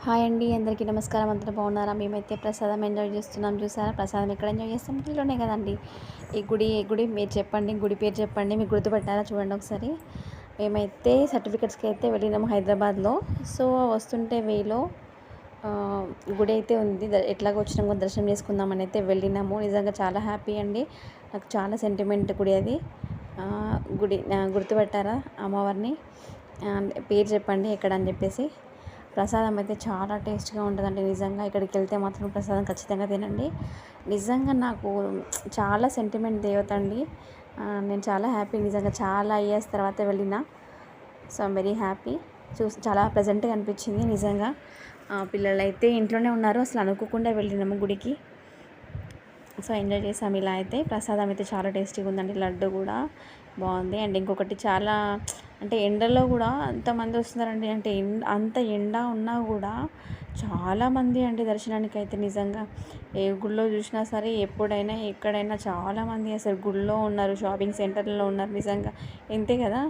Hi అండి, అందరికీ నమస్కారం. అందరూ బాగున్నారా? మేమైతే ప్రసాదం ఎంజాయ్ చేస్తున్నాం. చూసారా ప్రసాదం ఎక్కడ ఎంజాయ్ చేస్తాం? ఇంట్లోనే కదండి. ఈ గుడి మీరు చెప్పండి, గుడి పేరు చెప్పండి, మీకు గుర్తుపట్టారా? చూడండి ఒకసారి. మేమైతే సర్టిఫికెట్స్కి అయితే వెళ్ళినాము హైదరాబాద్లో. సో వస్తుంటే వేలో గుడి అయితే ఉంది. ఎట్లాగో వచ్చినాము దర్శనం చేసుకుందామని అయితే వెళ్ళినాము. నిజంగా చాలా హ్యాపీ అండి. నాకు చాలా సెంటిమెంట్ గుడి అది. గుర్తుపట్టారా అమ్మవారిని? పేరు చెప్పండి ఎక్కడ అని చెప్పేసి. ప్రసాదం అయితే చాలా టేస్ట్గా ఉంటుందండి. నిజంగా ఇక్కడికి వెళ్తే మాత్రం ప్రసాదం ఖచ్చితంగా తినండి. నిజంగా నాకు చాలా సెంటిమెంట్ దేవత అండి. నేను చాలా హ్యాపీ, నిజంగా చాలా ఇయర్స్ తర్వాత వెళ్ళిన. So I'm very happy. చాలా ప్లెజెంట్గా అనిపించింది నిజంగా. పిల్లలు అయితే ఇంట్లోనే ఉన్నారు, అసలు అనుకోకుండా వెళ్ళినాము గుడికి. సో ఎంజాయ్ చేసాము. ఇలా అయితే ప్రసాదం అయితే చాలా టేస్టీగా ఉందండి. లడ్డు కూడా బాగుంది. అండ్ ఇంకొకటి చాలా అంటే ఎండలో కూడా అంతమంది వస్తున్నారండి. అంటే అంత ఎండ ఉన్నా కూడా చాలామంది అండి దర్శనానికి అయితే. నిజంగా ఏ గుళ్ళో చూసినా సరే, ఎప్పుడైనా ఎక్కడైనా చాలామంది అసలు గుళ్ళో ఉన్నారు, షాపింగ్ సెంటర్లో ఉన్నారు. నిజంగా ఇంతే కదా.